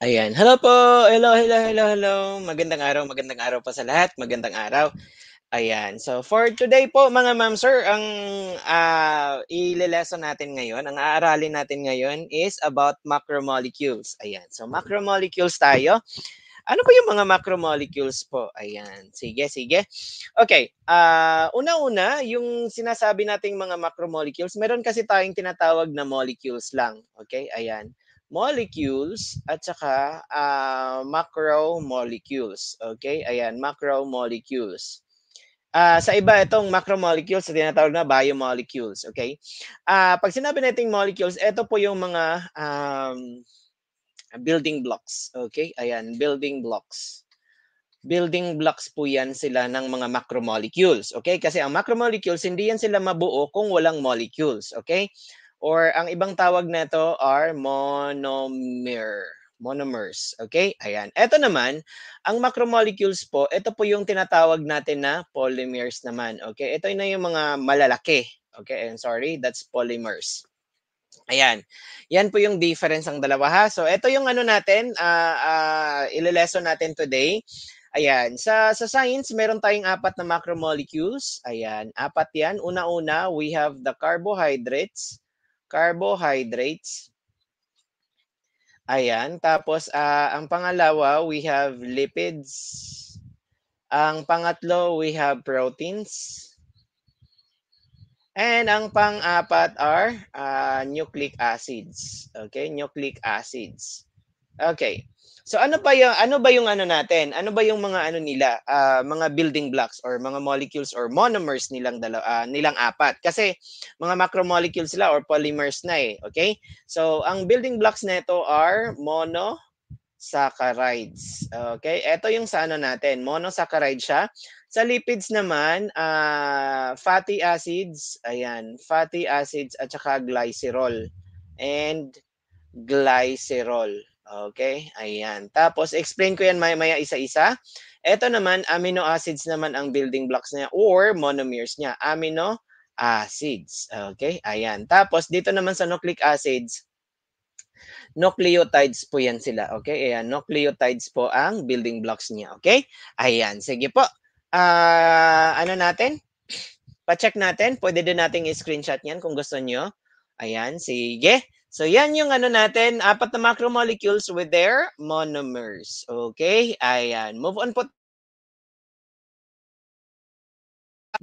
Ayan. Hello po. Hello, hello, hello, hello. Magandang araw po sa lahat. Magandang araw. Ayan. So for today po mga ma'am sir, ang ile-lesson natin ngayon, ang aaralin natin ngayon is about macromolecules. Ayan. So macromolecules tayo. Ano ba yung mga macromolecules po? Ayan. Sige, sige. Okay. Una-una, yung sinasabi nating mga macromolecules, meron kasi tayong tinatawag na molecules lang. Okay? Ayan. Molecules at saka macromolecules. Okay? Ayan, macromolecules. Sa iba itong macromolecules na tinatawag na biomolecules, okay? Pag sinabi nating molecules, ito po yung mga building blocks, okay? Ayan, building blocks. Building blocks po yan sila ng mga macromolecules, okay? Kasi ang macromolecules, hindi yan sila mabuo kung walang molecules, okay? Or ang ibang tawag nito are monomers, okay? Ayan. Ito naman, ang macromolecules po, ito po yung tinatawag natin na polymers naman, okay? Ito na yung mga malalaki, okay? I'm sorry, that's polymers. Ayan. Yan po yung difference ang dalawa ha. So ito yung ano natin, ile-lesson natin today. Ayan, sa science meron tayong apat na macromolecules. Ayan, apat 'yan. Una-una, we have the carbohydrates. Carbohydrates. Ayan, tapos ang pangalawa, we have lipids. Ang pangatlo, we have proteins. And ang pang-apat are nucleic acids. Okay, nucleic acids. Okay. So ano ba yung ano natin? Ano ba yung mga ano nila, mga building blocks or mga molecules or monomers nilang apat. Kasi mga macromolecules sila or polymers na eh, okay? So ang building blocks nito are monosaccharides. Okay? Ito yung sa ano natin, monosaccharide siya. Sa lipids naman, fatty acids, ayan, fatty acids at saka glycerol. And glycerol. Okay, ayan. Tapos explain ko yan maya-maya isa-isa. Ito naman, amino acids naman ang building blocks niya or monomers niya. Amino acids. Okay, ayan. Tapos dito naman sa nucleic acids, nucleotides po yan sila. Okay, ayan. Nucleotides po ang building blocks niya. Okay, ayan. Sige po. Ano natin? Pa-check natin. Pwede din nating i-screenshot yan kung gusto nyo. Ayan, sige. So yan yung ano natin, apat na macromolecules with their monomers. Okay? Ayan. Move on po.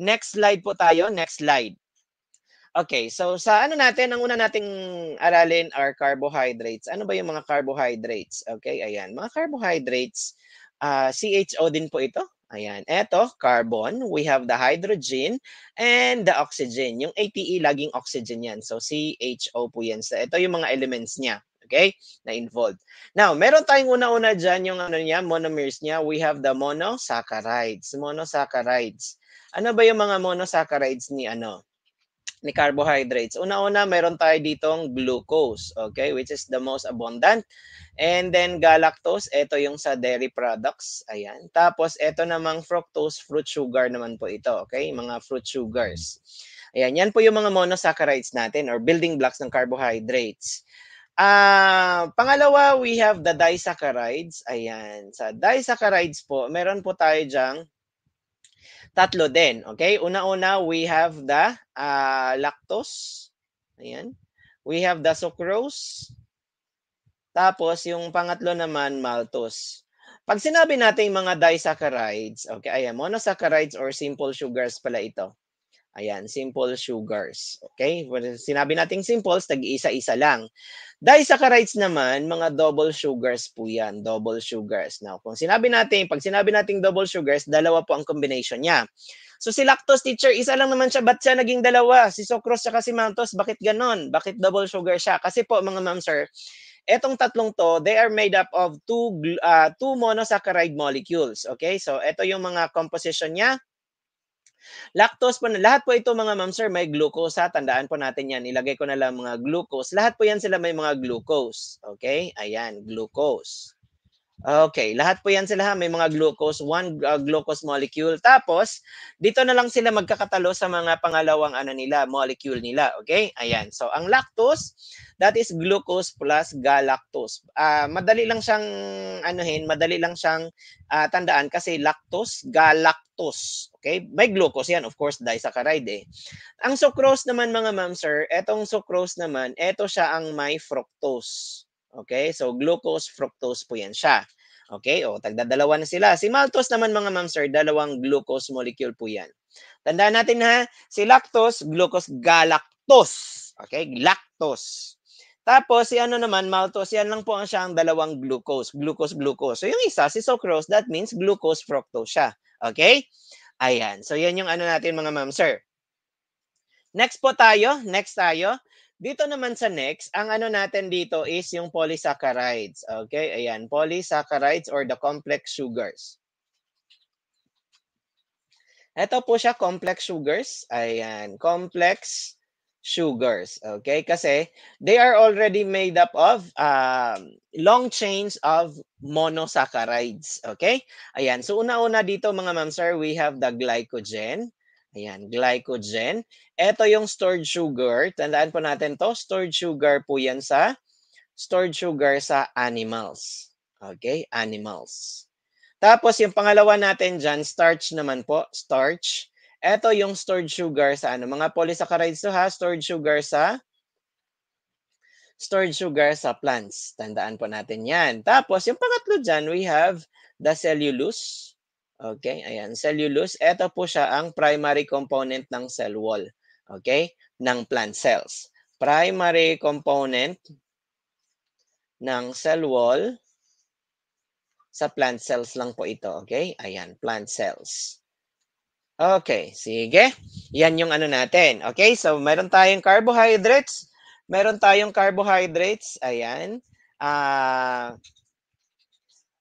Next slide po tayo. Next slide. Okay, so sa ano natin, ang una nating aralin are carbohydrates. Ano ba yung mga carbohydrates? Okay, ayan. Mga carbohydrates, CHO din po ito. Ayan, eto, carbon, we have the hydrogen and the oxygen. Yung ATE, laging oxygen yan. So, CHO po yan. So, ito yung mga elements niya. Okay, na involved. Now, meron tayong una-una dyan yung ano niya, monomers niya. We have the monosaccharides. Monosaccharides. Ano ba yung mga monosaccharides ni carbohydrates? Una-una, meron tayo ditong glucose, okay, which is the most abundant. And then galactose, ito yung sa dairy products, ayan. Tapos ito namang fructose, fruit sugar naman po ito, okay, mga fruit sugars. Ayan, yan po yung mga monosaccharides natin or building blocks ng carbohydrates. Pangalawa, we have the disaccharides. Ayan, sa disaccharides po, meron po tayo diyang tatlo din, okay? Una-una, we have the lactose. Ayan. We have the sucrose. Tapos, yung pangatlo naman, maltose. Pag sinabi natin mga disaccharides, okay, ayan, monosaccharides or simple sugars pala ito. Ayan, simple sugars. Okay? Sinabi nating simples, tag-isa-isa lang. Disaccharides naman, mga double sugars po yan. Double sugars. Now, pag sinabi nating double sugars, dalawa po ang combination niya. So si lactose teacher, isa lang naman siya. Ba't siya naging dalawa? Si sucrose at si maltose, bakit ganon? Bakit double sugar siya? Kasi po mga ma'am sir, etong tatlong to, they are made up of two monosaccharide molecules. Okay? So ito yung mga composition niya. Lactose po na lahat po ito mga ma'am sir may glucose ha. Tandaan po natin yan. Ilagay ko na lang mga glucose. Lahat po yan sila may mga glucose. Okay? Ayan, glucose. Okay, lahat po 'yan sila may mga glucose, one glucose molecule. Tapos dito na lang sila magkakatalo sa mga pangalawang ano nila, molecule nila, okay? Ayan. So ang lactose, that is glucose plus galactose. Madali lang siyang anuhin, madali lang siyang, tandaan kasi lactose, galactose, okay? May glucose 'yan, of course, disaccharide, eh. Ang sucrose naman mga ma'am sir, etong sucrose naman, eto siya ang may fructose. Okay? So glucose, fructose po 'yan siya. Okay? O tagdadalawa na sila. Si maltose naman mga ma'am sir, dalawang glucose molecule po 'yan. Tandaan natin ha, si lactose, glucose galactose. Okay? Lactose. Tapos si ano naman, maltose, yan lang po ang siyang dalawang glucose, glucose, glucose. So yung isa, si sucrose, that means glucose, fructose siya. Okay? Ayan. So yan yung ano natin mga ma'am sir. Next tayo. Dito naman sa next, ang ano natin dito is yung polysaccharides. Okay, ayan, polysaccharides or the complex sugars. Ito po siya, complex sugars. Ayan, complex sugars. Okay, kasi they are already made up of long chains of monosaccharides. Okay, ayan. So una-una dito mga ma'am sir, we have the glycogen. Ayan, glycogen. Ito yung stored sugar. Tandaan po natin to, stored sugar po yan sa animals. Okay, animals. Tapos yung pangalawa natin diyan, starch naman po, starch. Ito yung stored sugar sa ano, mga polysaccharides to ha, stored sugar sa plants. Tandaan po natin 'yan. Tapos yung pangatlo diyan, we have the cellulose. Okay, ayan, cellulose. Ito po siya ang primary component ng cell wall. Okay, ng plant cells. Primary component ng cell wall sa plant cells lang po ito, okay? Ayan, plant cells. Okay, sige. Yan yung ano natin. Okay, so meron tayong carbohydrates. Ayan. Ah,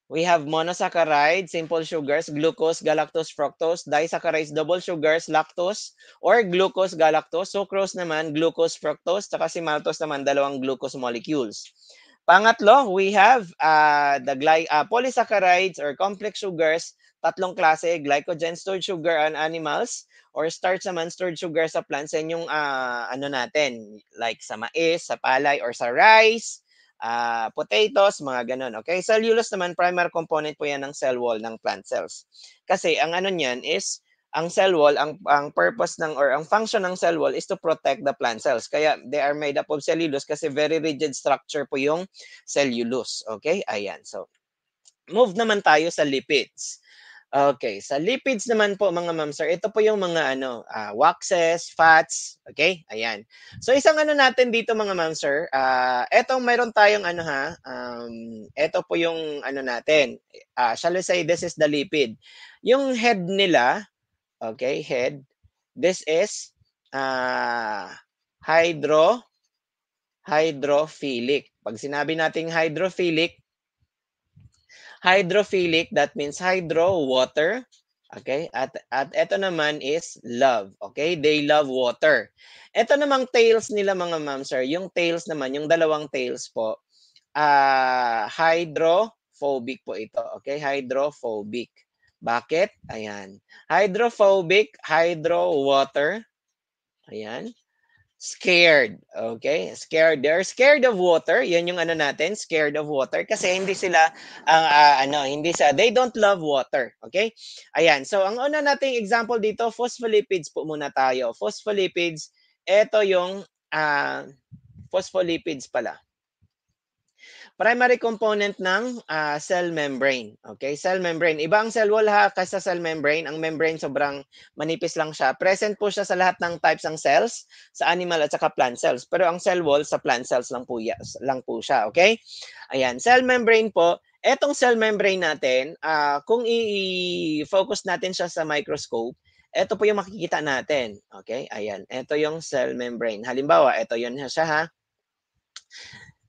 we have monosaccharides, simple sugars, glucose, galactose, fructose, disaccharides, double sugars, lactose, or glucose, galactose. Sucrose naman, glucose, fructose, tsaka si maltose naman, dalawang glucose molecules. Pangatlo, we have polysaccharides or complex sugars, tatlong klase, glycogen, stored sugar on animals, or starch naman, stored sugar sa plants. Yan yung ano natin, like sa mais, sa palay, or sa rice, potatoes, mga ganun. Okay? Cellulose naman, primary component po yan ng cell wall ng plant cells. Kasi ang ano niyan is, ang cell wall, ang purpose ng or ang function ng cell wall is to protect the plant cells. Kaya they are made up of cellulose kasi very rigid structure po yung cellulose. Okay? Ayan. So, move naman tayo sa lipids. Okay, sa lipids naman po mga ma'am sir, ito po yung mga ano, waxes, fats, okay? Ayan. So isang ano natin dito mga ma'am sir, etong meron tayong ano ha, eto po yung ano natin, shall we say this is the lipid. Yung head nila, okay, head, this is hydro hydrophilic. Pag sinabi nating hydrophilic, that means hydro, water. Okay? At ito naman is love. Okay? They love water. Ito namang tails nila mga ma'am sir, yung tails naman, yung dalawang tails po, hydrophobic po ito. Okay? Hydrophobic. Bakit? Ayan. Hydrophobic, hydro, water. Ayan. Scared, okay? Scared. They're scared of water. Yan yung ano natin, scared of water kasi hindi sila ang ano, hindi sa they don't love water, okay? Ayan. So ang una nating example dito, phospholipids po muna tayo. Phospholipids, ito yung phospholipids pala. Primary component ng cell membrane. Okay, cell membrane. Iba ang cell wall ha kaysa cell membrane. Ang membrane sobrang manipis lang siya. Present po siya sa lahat ng types ng cells, sa animal at saka plant cells. Pero ang cell wall sa plant cells lang po siya. Okay? Ayan, cell membrane po. Etong cell membrane natin, kung i-focus natin siya sa microscope, ito po yung makikita natin. Okay? Ayan, ito yung cell membrane. Halimbawa, ito yun siya ha.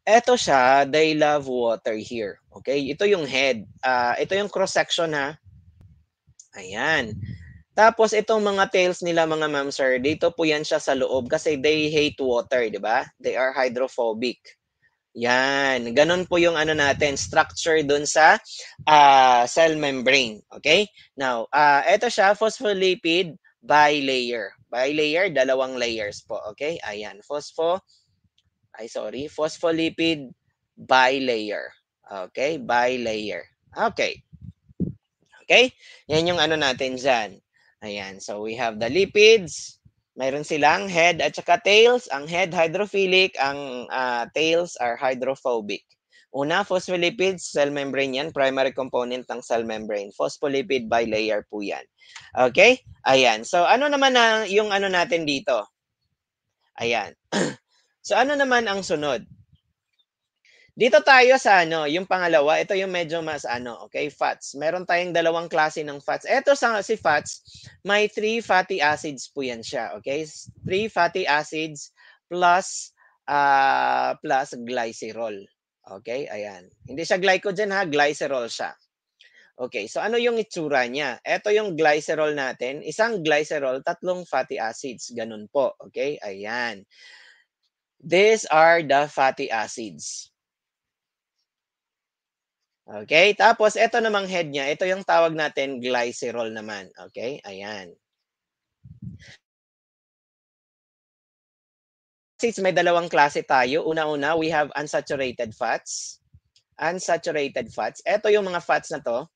Eto siya, they love water here. Okay? Ito yung head. Ito yung cross-section ha. Ayan. Tapos itong mga tails nila mga ma'am sir, dito po yan siya sa loob kasi they hate water, di ba? They are hydrophobic. Yan, gano'n po yung ano natin, structure dun sa cell membrane. Okay? Now, eto siya, phospholipid bilayer. Bilayer, dalawang layers po. Okay? Ayan, phospholipid bilayer. Okay? Bilayer. Okay. Okay? Yan yung ano natin dyan. Ayan. So, we have the lipids. Mayroon silang head at saka tails. Ang head, hydrophilic. Ang tails are hydrophobic. Una, phospholipids, cell membrane yan. Primary component ng cell membrane. Phospholipid bilayer po yan. Okay? Ayan. So, ano naman na yung ano natin dito? Ayan. So, ano naman ang sunod? Dito tayo sa ano, yung pangalawa, ito yung medyo mas ano, okay, fats. Meron tayong dalawang klase ng fats. Ito sa si fats, may three fatty acids po yan siya, okay? Three fatty acids plus plus glycerol. Okay, ayan. Hindi siya glycogen ha, glycerol siya. Okay, so ano yung itsura niya? Ito yung glycerol natin. Isang glycerol, tatlong fatty acids. Ganun po. Okay, ayan. These are the fatty acids. Okay, tapos eto namang head niya, ito yung tawag natin glycerol naman, okay, ayan. Since may dalawang klase tayo, una-una we have unsaturated fats. Unsaturated fats, eto yung mga fats na 'to,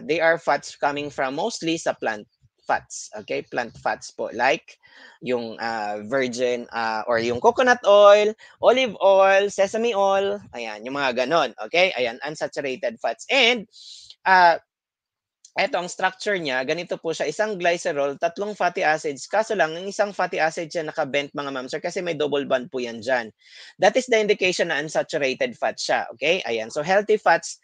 they are fats coming from mostly sa plant fats, okay, plant fats po like yung, virgin, or yung coconut oil, olive oil, sesame oil, ayan, yung mga gano'n, okay, ayan, unsaturated fats and, ah eto ang structure niya, ganito po siya, isang glycerol, tatlong fatty acids, kaso lang yung isang fatty acid siya naka-bent mga ma'am sir kasi may double bond po yan diyan. That is the indication na unsaturated fat siya, okay? Ayan, so healthy fats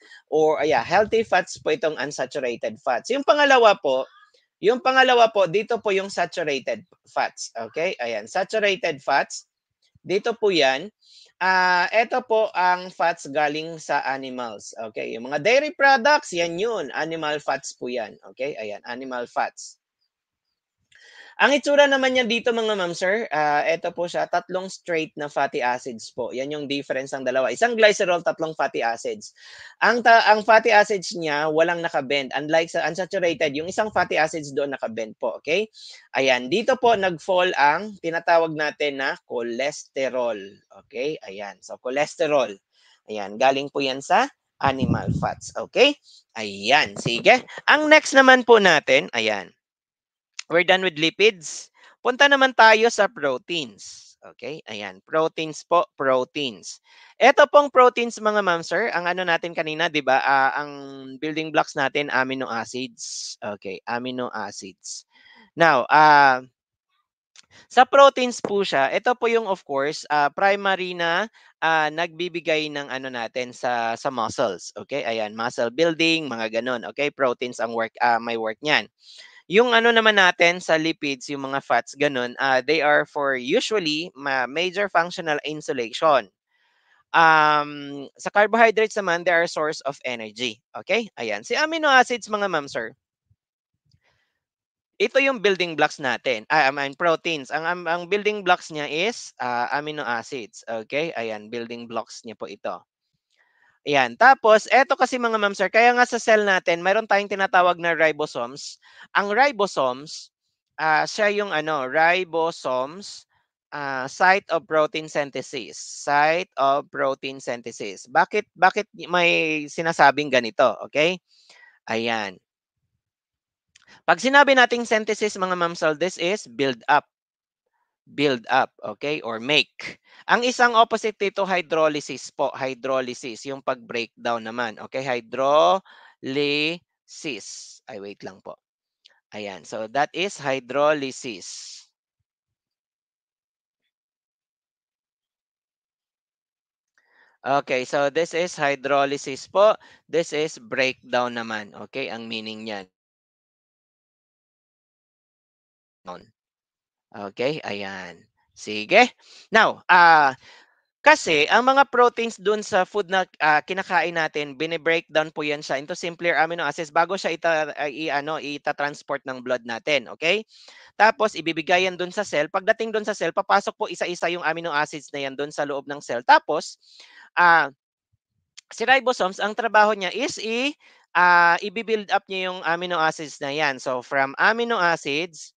healthy fats po itong unsaturated fats. Yung pangalawa po, dito po yung saturated fats, okay? Ayan, saturated fats, dito po yan. Eto po ang fats galing sa animals. Okay, yung mga dairy products, yan yun. Animal fats po yan. Okay, ayan, animal fats. Ang itsura naman niyan dito mga ma'am sir, eto po siya, tatlong straight na fatty acids po. Yan yung difference ng dalawa. Isang glycerol, tatlong fatty acids. Ang fatty acids niya walang naka-bend. Unlike sa unsaturated, yung isang fatty acids doon naka-bend po, okay? Ayan, dito po nag-fall ang tinatawag natin na cholesterol. Okay? Ayan. So cholesterol. Ayan, galing po yan sa animal fats. Okay? Ayan, sige. Ang next naman po natin, ayan. We're done with lipids. Punta naman tayo sa proteins. Okay, ayan. Proteins po, proteins. Ito pong proteins mga ma'am sir, ang ano natin kanina, 'di ba? Ang building blocks natin amino acids. Okay, amino acids. Now, sa proteins po siya, ito po yung of course, primary na nagbibigay ng ano natin sa muscles. Okay, ayan, muscle building, mga ganun. Okay, proteins ang may work niyan. Yung ano naman natin sa lipids, yung mga fats, ganun, they are for usually major functional insulation. Sa carbohydrates naman, they are source of energy. Okay? Ayan. Si amino acids, mga ma'am, sir, ito yung building blocks natin. I mean, proteins. Ang building blocks niya is amino acids. Okay? Ayan, building blocks niya po ito. Ayan. Tapos, eto kasi mga ma'am sir, kaya nga sa cell natin, mayroon tayong tinatawag na ribosomes. Ang ribosomes, siya yung ano, ribosomes, site of protein synthesis. Site of protein synthesis. Bakit may sinasabing ganito? Okay? Ayan. Pag sinabi nating synthesis mga ma'am sir, this is build up, okay, or make. Ang isang opposite dito, hydrolysis po, hydrolysis, yung pag-breakdown naman, okay, hydrolysis. Ay, wait lang po. Ayan, so that is hydrolysis. Okay, so this is hydrolysis po. This is breakdown naman, okay, ang meaning niyan. Okay, ayan. Sige. Now, Kasi ang mga proteins dun sa food na, kinakain natin bine-breakdown po 'yan siya into simpler amino acids bago siya i-ano, ita-transport ng blood natin, okay? Tapos ibibigay yan dun sa cell, pagdating dun sa cell papasok po isa-isa yung amino acids na yan dun sa loob ng cell. Tapos, ah, si ribosomes ang trabaho niya is ibi-build up niya yung amino acids na yan. So from amino acids,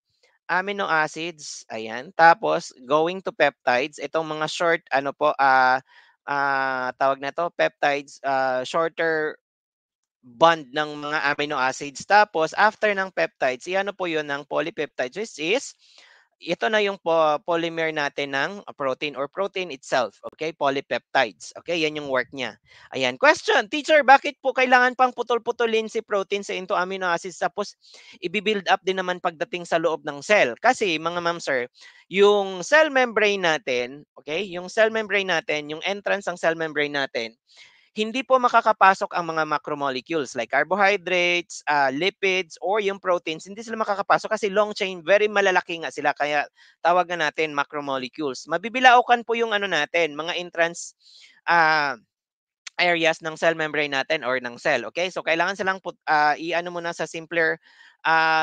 ayan. Tapos going to peptides, itong mga short ano po, tawag na 'to, peptides, shorter bond ng mga amino acids. Tapos after ng peptides, i-ano po 'yun ng polypeptides, which is ito na yung polymer natin ng protein or protein itself. Okay, polypeptides. Okay, yan yung work niya. Ayan. Question, teacher, bakit po kailangan pang putol-putulin si protein sa into amino acids tapos i-build up din naman pagdating sa loob ng cell? Kasi mga ma'am sir, yung cell membrane natin, okay, yung cell membrane natin, yung entrance ng cell membrane natin, hindi po makakapasok ang mga macromolecules like carbohydrates, lipids, or yung proteins. Hindi sila makakapasok kasi long chain, very malalaki nga sila. Kaya tawag na natin macromolecules. Mabibilaukan po yung ano natin, mga entrance ah, areas ng cell membrane natin or ng cell. Okay? So kailangan silang i-ano muna sa simpler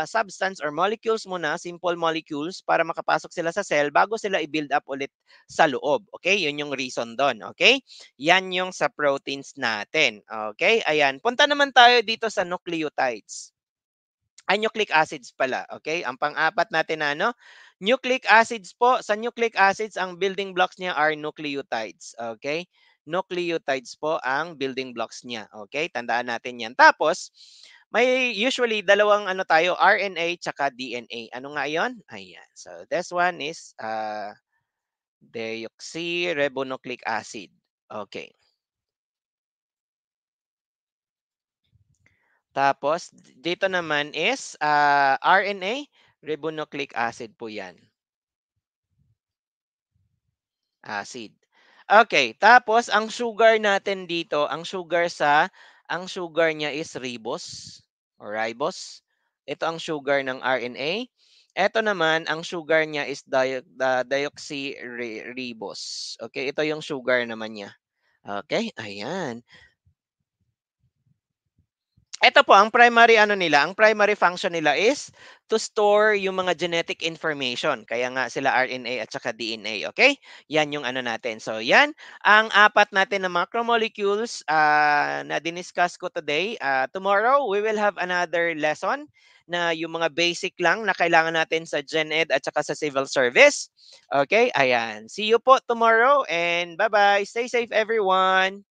substance or molecules muna, simple molecules para makapasok sila sa cell bago sila i-build up ulit sa loob. Okay? Yun yung reason doon. Okay? Yan yung sa proteins natin. Okay? Ayan. Punta naman tayo dito sa nucleotides. Nucleic acids pala, okay? Ang pang-apat natin na ano, nucleic acids po. Sa nucleic acids, ang building blocks niya are nucleotides, okay? Nucleotides po ang building blocks niya, okay? Tandaan natin 'yan. Tapos, may usually dalawang ano tayo, RNA tsaka DNA. Ano nga 'yon? Ayan. So, this one is deoxyribonucleic acid. Okay. Tapos, dito naman is RNA, ribonucleic acid po 'yan. Acid. Okay, tapos ang sugar natin dito, ang sugar niya is ribose or ribose. Ito ang sugar ng RNA. Ito naman ang sugar niya is deoxyribose. Okay, ito yung sugar naman niya. Okay, ayan. Ito po ang primary ano nila, ang primary function nila is to store yung mga genetic information. Kaya nga sila RNA at saka DNA, okay? Yan yung ano natin. So yan ang apat natin na macromolecules na diniscuss ko today. Tomorrow we will have another lesson na yung mga basic lang na kailangan natin sa Gen Ed at saka sa civil service. Okay? Ayan. See you po tomorrow and bye-bye. Stay safe everyone.